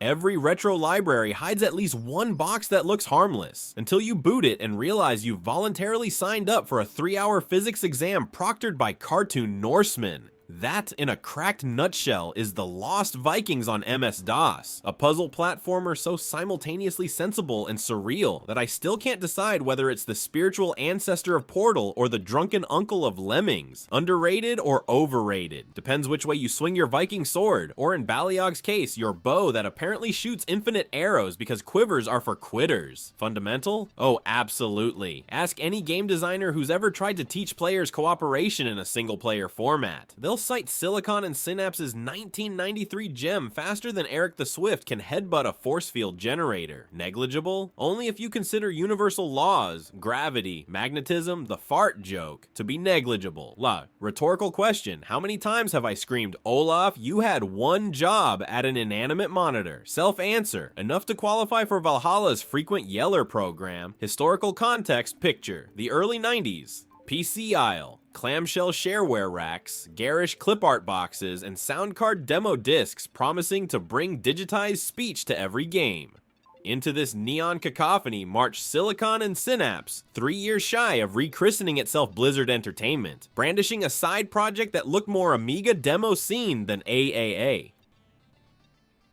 Every retro library hides at least one box that looks harmless, until you boot it and realize you've voluntarily signed up for a 3-hour physics exam proctored by cartoon Norsemen. That, in a cracked nutshell, is the Lost Vikings on MS-DOS, a puzzle platformer so simultaneously sensible and surreal that I still can't decide whether it's the spiritual ancestor of Portal or the drunken uncle of Lemmings. Underrated or overrated? Depends which way you swing your Viking sword, or in Baleog's case, your bow that apparently shoots infinite arrows because quivers are for quitters. Fundamental? Oh, absolutely. Ask any game designer who's ever tried to teach players cooperation in a single-player format. They'll cite Silicon Synapse's 1993 gem faster than Erik the Swift can headbutt a force field generator. Negligible? Only if you consider universal laws, gravity, magnetism, the fart joke, to be negligible. Rhetorical question, how many times have I screamed, Olaf, you had one job at an inanimate monitor? Self-answer, enough to qualify for Valhalla's frequent yeller program. Historical context picture, the early 90s. PC aisle, clamshell shareware racks, garish clip art boxes, and sound card demo discs promising to bring digitized speech to every game. Into this neon cacophony marched Silicon Synapse, 3 years shy of rechristening itself Blizzard Entertainment, brandishing a side project that looked more Amiga demo scene than AAA.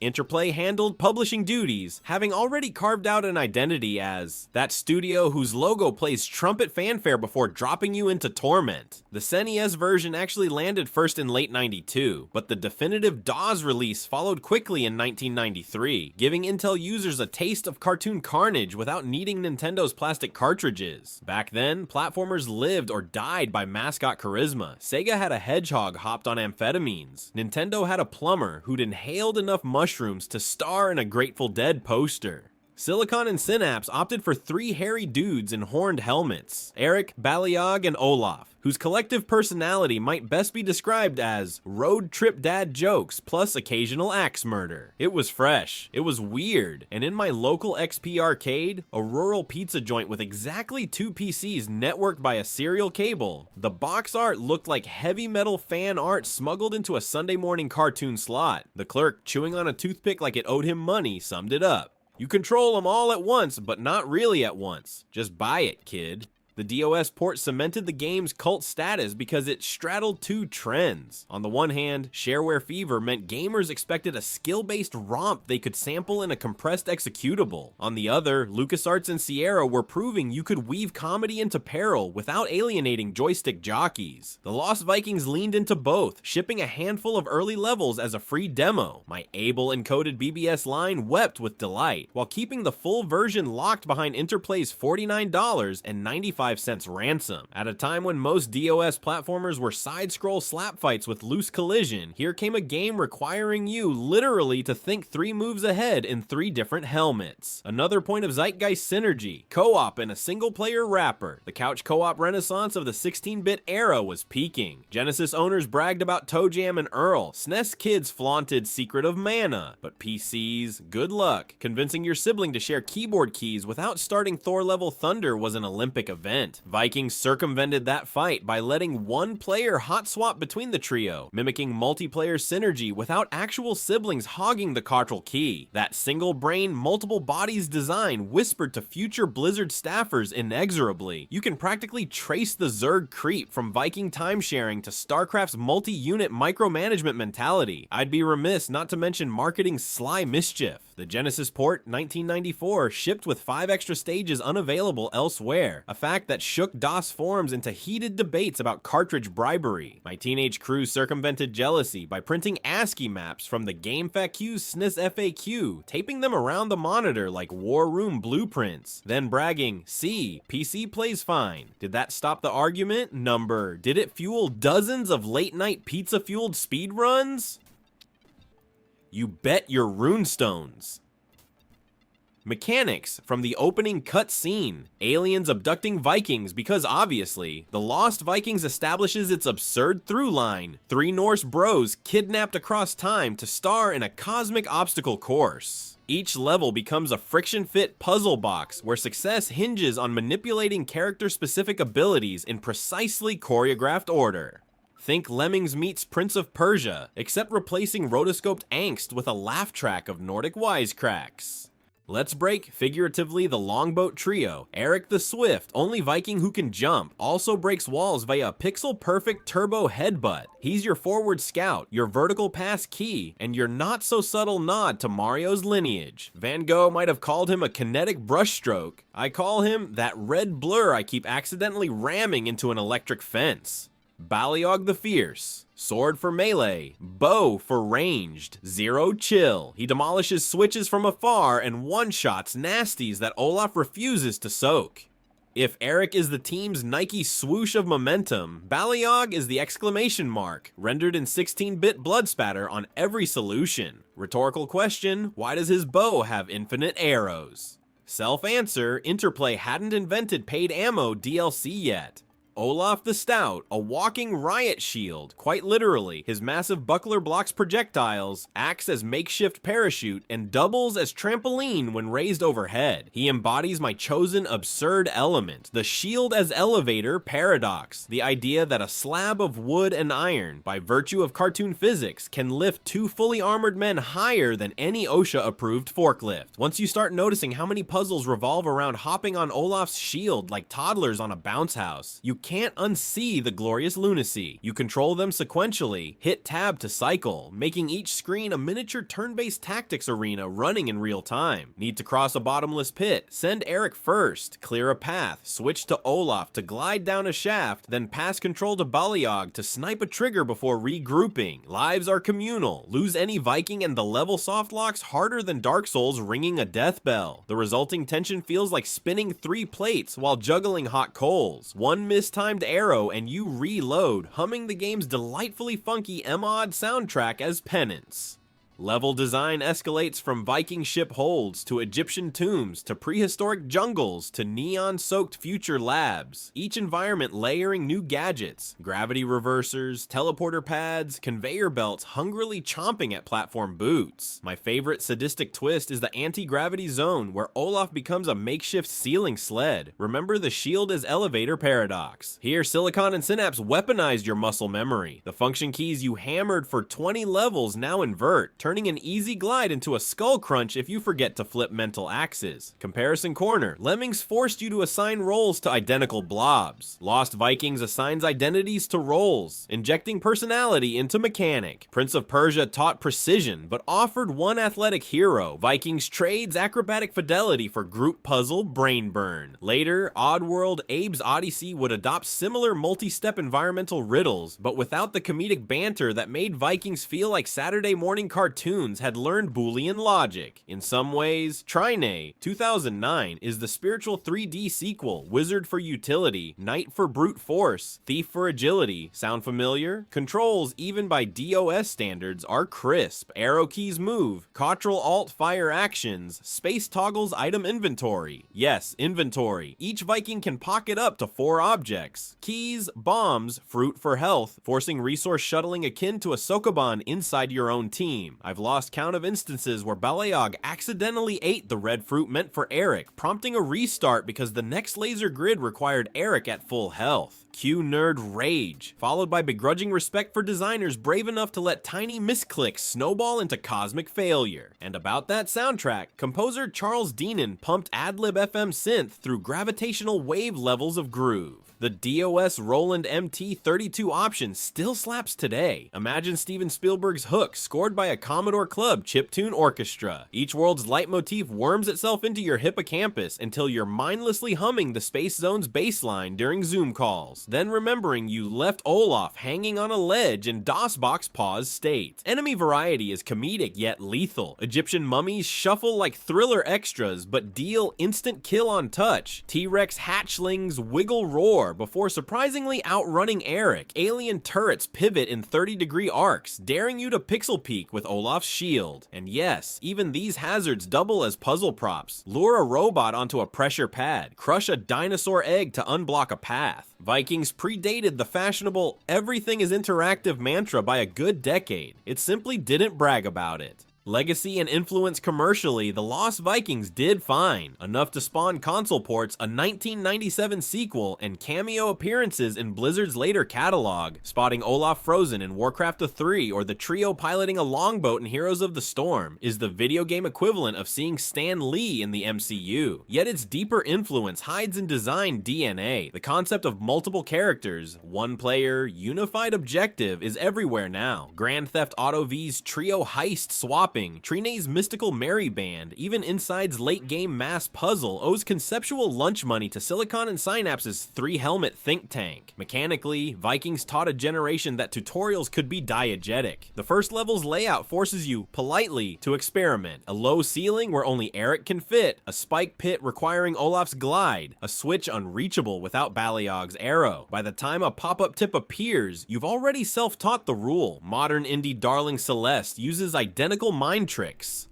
Interplay handled publishing duties, having already carved out an identity as that studio whose logo plays trumpet fanfare before dropping you into torment. The SNES version actually landed first in late '92, but the definitive DOS release followed quickly in 1993, giving Intel users a taste of cartoon carnage without needing Nintendo's plastic cartridges. Back then, platformers lived or died by mascot charisma. Sega had a hedgehog hopped on amphetamines. Nintendo had a plumber who'd inhaled enough mushrooms to star in a Grateful Dead poster. Silicon Synapse opted for 3 hairy dudes in horned helmets, Erik, Baleog, and Olaf, whose collective personality might best be described as road trip dad jokes plus occasional axe murder. It was fresh, it was weird, and in my local XP arcade, a rural pizza joint with exactly 2 PCs networked by a serial cable, the box art looked like heavy metal fan art smuggled into a Sunday morning cartoon slot. The clerk, chewing on a toothpick like it owed him money, summed it up. You control them all at once, but not really at once. Just buy it, kid. The DOS port cemented the game's cult status because it straddled 2 trends. On the one hand, shareware fever meant gamers expected a skill-based romp they could sample in a compressed executable. On the other, LucasArts and Sierra were proving you could weave comedy into peril without alienating joystick jockeys. The Lost Vikings leaned into both, shipping a handful of early levels as a free demo. My Able encoded BBS line wept with delight, while keeping the full version locked behind Interplay's $49 and 95 cents ransom. At a time when most DOS platformers were side-scroll slap fights with loose collision, here came a game requiring you literally to think 3 moves ahead in 3 different helmets. Another point of zeitgeist synergy, co-op in a single-player wrapper. The couch co-op renaissance of the 16-bit era was peaking. Genesis owners bragged about Toe Jam and Earl. SNES kids flaunted Secret of Mana. But PCs, good luck. Convincing your sibling to share keyboard keys without starting Thor-level Thunder was an Olympic event. Vikings circumvented that fight by letting one player hot swap between the trio, mimicking multiplayer synergy without actual siblings hogging the cartridge key. That single brain, multiple bodies design whispered to future Blizzard staffers inexorably. You can practically trace the Zerg creep from Viking timesharing to StarCraft's multi-unit micromanagement mentality. I'd be remiss not to mention marketing's sly mischief. The Genesis port, 1994, shipped with 5 extra stages unavailable elsewhere, a fact that shook DOS forums into heated debates about cartridge bribery. My teenage crew circumvented jealousy by printing ASCII maps from the GameFAQ's SNES FAQ, taping them around the monitor like war room blueprints, then bragging, "See, PC plays fine." Did that stop the argument? Number. Did it fuel dozens of late-night pizza-fueled speedruns? You bet your runestones. Mechanics from the opening cutscene. Aliens abducting Vikings because obviously, the Lost Vikings establishes its absurd through line. 3 Norse bros kidnapped across time to star in a cosmic obstacle course. Each level becomes a friction-fit puzzle box where success hinges on manipulating character-specific abilities in precisely choreographed order. Think Lemmings meets Prince of Persia, except replacing rotoscoped angst with a laugh track of Nordic wisecracks. Let's break, figuratively, the longboat trio. Erik the Swift, only Viking who can jump, also breaks walls via a pixel-perfect turbo headbutt. He's your forward scout, your vertical pass key, and your not-so-subtle nod to Mario's lineage. Van Gogh might have called him a kinetic brushstroke. I call him that red blur I keep accidentally ramming into an electric fence. Baleog the Fierce. Sword for melee, bow for ranged, zero chill. He demolishes switches from afar and one-shots nasties that Olaf refuses to soak. If Erik is the team's Nike swoosh of momentum, Baleog is the exclamation mark, rendered in 16-bit blood spatter on every solution. Rhetorical question, why does his bow have infinite arrows? Self-answer, Interplay hadn't invented paid ammo DLC yet. Olaf the Stout, a walking riot shield, quite literally. His massive buckler blocks projectiles, acts as makeshift parachute, and doubles as trampoline when raised overhead. He embodies my chosen absurd element, the shield as elevator paradox, the idea that a slab of wood and iron, by virtue of cartoon physics, can lift two fully armored men higher than any OSHA-approved forklift. Once you start noticing how many puzzles revolve around hopping on Olaf's shield like toddlers on a bounce house, you can't unsee the glorious lunacy. You control them sequentially, hit tab to cycle, making each screen a miniature turn-based tactics arena running in real time. Need to cross a bottomless pit? Send Erik first, clear a path, switch to Olaf to glide down a shaft, then pass control to Baleog to snipe a trigger before regrouping. Lives are communal. Lose any Viking and the level softlocks harder than Dark Souls ringing a death bell. The resulting tension feels like spinning 3 plates while juggling hot coals. One mistimed arrow and you reload, humming the game's delightfully funky mod soundtrack as penance. Level design escalates from Viking ship holds to Egyptian tombs to prehistoric jungles to neon-soaked future labs. Each environment layering new gadgets, gravity reversers, teleporter pads, conveyor belts hungrily chomping at platform boots. My favorite sadistic twist is the anti-gravity zone where Olaf becomes a makeshift ceiling sled. Remember the shield as elevator paradox. Here, Silicon and Synapse weaponized your muscle memory. The function keys you hammered for 20 levels now invert, turning an easy glide into a skull crunch if you forget to flip mental axes. Comparison corner. Lemmings forced you to assign roles to identical blobs. Lost Vikings assigns identities to roles, injecting personality into mechanic. Prince of Persia taught precision, but offered one athletic hero. Vikings trades acrobatic fidelity for group puzzle brain burn. Later, Oddworld Abe's Odyssey would adopt similar multi-step environmental riddles, but without the comedic banter that made Vikings feel like Saturday morning cartoons had learned Boolean logic. In some ways, Trine 2009 is the spiritual 3D sequel, Wizard for utility, Knight for brute force, Thief for agility. Sound familiar? Controls, even by DOS standards, are crisp. Arrow keys move, Ctrl Alt fire actions, space toggles item inventory. Yes, inventory. Each Viking can pocket up to 4 objects. Keys, bombs, fruit for health, forcing resource shuttling akin to a Sokoban inside your own team. I've lost count of instances where Baleog accidentally ate the red fruit meant for Erik, prompting a restart because the next laser grid required Erik at full health. Cue nerd rage, followed by begrudging respect for designers brave enough to let tiny misclicks snowball into cosmic failure. And about that soundtrack, composer Charles Deanan pumped AdLib FM synth through gravitational wave levels of groove. The DOS Roland MT32 option still slaps today. Imagine Steven Spielberg's Hook scored by a Commodore Club chiptune orchestra. Each world's leitmotif worms itself into your hippocampus until you're mindlessly humming the Space Zone's bass line during Zoom calls, then remembering you left Olaf hanging on a ledge in DOSBox pause state. Enemy variety is comedic yet lethal. Egyptian mummies shuffle like thriller extras but deal instant kill on touch. T-Rex hatchlings wiggle roar before surprisingly outrunning Erik. Alien turrets pivot in 30-degree arcs, daring you to pixel peek with Olaf's shield. And yes, even these hazards double as puzzle props. Lure a robot onto a pressure pad, crush a dinosaur egg to unblock a path. Vikings predated the fashionable everything is interactive mantra by a good decade. It simply didn't brag about it. Legacy and influence commercially, the Lost Vikings did fine, enough to spawn console ports, a 1997 sequel, and cameo appearances in Blizzard's later catalog, spotting Olaf frozen in Warcraft 3 or the trio piloting a longboat in Heroes of the Storm is the video game equivalent of seeing Stan Lee in the MCU. Yet its deeper influence hides in design DNA. The concept of multiple characters, one player, unified objective is everywhere now. Grand Theft Auto V's trio heist swap Trine's mystical merry band, even Inside's late-game mass puzzle owes conceptual lunch money to Silicon Synapse's 3-helmet think tank. Mechanically, Vikings taught a generation that tutorials could be diegetic. The first level's layout forces you, politely, to experiment. A low ceiling where only Erik can fit, a spike pit requiring Olaf's glide, a switch unreachable without Baleog's arrow. By the time a pop-up tip appears, you've already self-taught the rule. Modern indie darling Celeste uses identical mind tricks.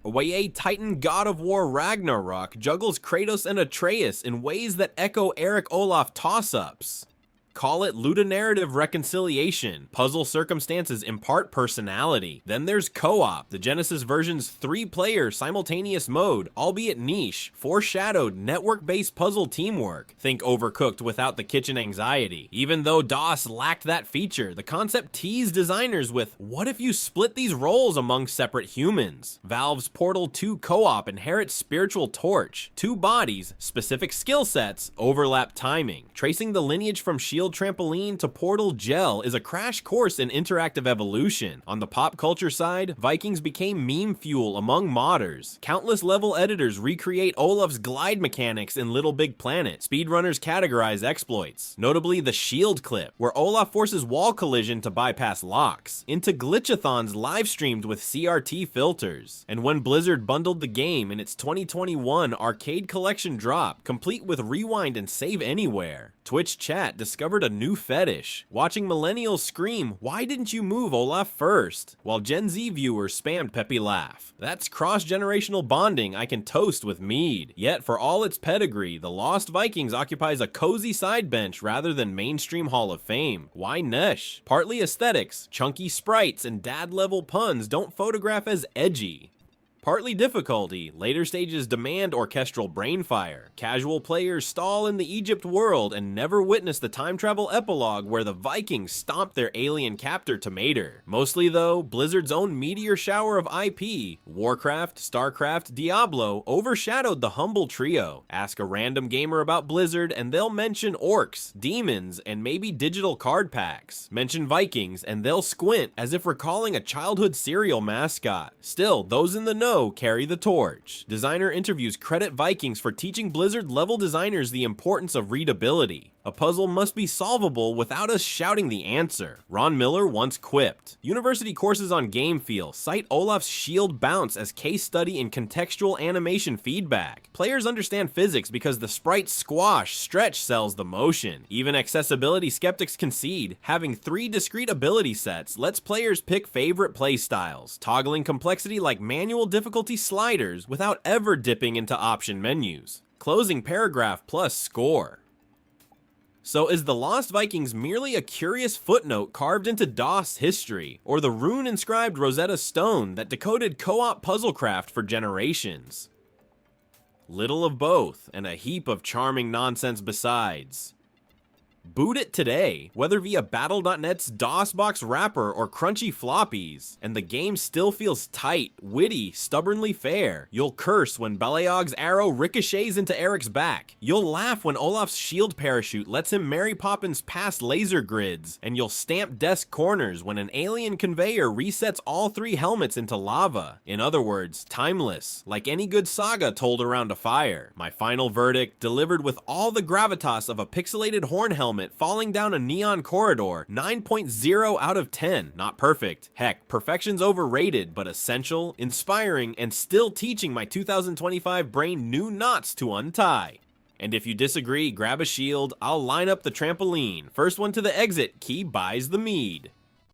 A Titan God of War Ragnarok juggles Kratos and Atreus in ways that echo Erik Olaf toss-ups. Call it ludonarrative reconciliation. Puzzle circumstances impart personality. Then there's co-op, the Genesis version's 3-player simultaneous mode, albeit niche, foreshadowed network-based puzzle teamwork. Think Overcooked without the kitchen anxiety. Even though DOS lacked that feature, the concept teased designers with, what if you split these roles among separate humans? Valve's Portal 2 co-op inherits spiritual torch. 2 bodies, specific skill sets, overlap timing. Tracing the lineage from Shield Trampoline to Portal Gel is a crash course in interactive evolution. On the pop culture side, Vikings became meme fuel among modders. Countless level editors recreate Olaf's glide mechanics in Little Big Planet. Speedrunners categorize exploits, notably the shield clip, where Olaf forces wall collision to bypass locks, into glitchathons live streamed with CRT filters. And when Blizzard bundled the game in its 2021 arcade collection drop, complete with rewind and save anywhere, Twitch chat discovered a new fetish, watching millennials scream, "Why didn't you move Olaf first?" while Gen Z viewers spammed Peppy Laugh. That's cross-generational bonding I can toast with mead. Yet for all its pedigree, the Lost Vikings occupies a cozy side bench rather than mainstream Hall of Fame. Why niche? Partly aesthetics, chunky sprites, and dad-level puns don't photograph as edgy. Partly difficulty, later stages demand orchestral brainfire. Casual players stall in the Egypt world and never witness the time travel epilogue where the Vikings stomp their alien captor to Mater. Mostly though, Blizzard's own meteor shower of IP, Warcraft, StarCraft, Diablo, overshadowed the humble trio. Ask a random gamer about Blizzard and they'll mention orcs, demons, and maybe digital card packs. Mention Vikings and they'll squint as if recalling a childhood cereal mascot. Still, those in the know carry the torch. Designer interviews credit Vikings for teaching Blizzard level designers the importance of readability. A puzzle must be solvable without us shouting the answer. Ron Miller once quipped, "University courses on game feel cite Olaf's shield bounce as case study in contextual animation feedback. Players understand physics because the sprite squash stretch sells the motion." Even accessibility skeptics concede, having 3 discrete ability sets lets players pick favorite playstyles, toggling complexity like manual difficulty sliders without ever dipping into option menus. Closing paragraph plus score. So is the Lost Vikings merely a curious footnote carved into DOS history, or the rune-inscribed Rosetta Stone that decoded co-op puzzlecraft for generations? Little of both, and a heap of charming nonsense besides. Boot it today, whether via Battle.net's DOSBox wrapper or crunchy floppies, and the game still feels tight, witty, stubbornly fair. You'll curse when Baleog's arrow ricochets into Erik's back. You'll laugh when Olaf's shield parachute lets him Mary Poppins past laser grids, and you'll stamp desk corners when an alien conveyor resets all 3 helmets into lava. In other words, timeless, like any good saga told around a fire. My final verdict, delivered with all the gravitas of a pixelated horn helmet falling down a neon corridor, 9.0 out of 10. Not perfect. Heck, perfection's overrated, but essential, inspiring, and still teaching my 2025 brain new knots to untie. And if you disagree, grab a shield, I'll line up the trampoline. First one to the exit, key buys the mead.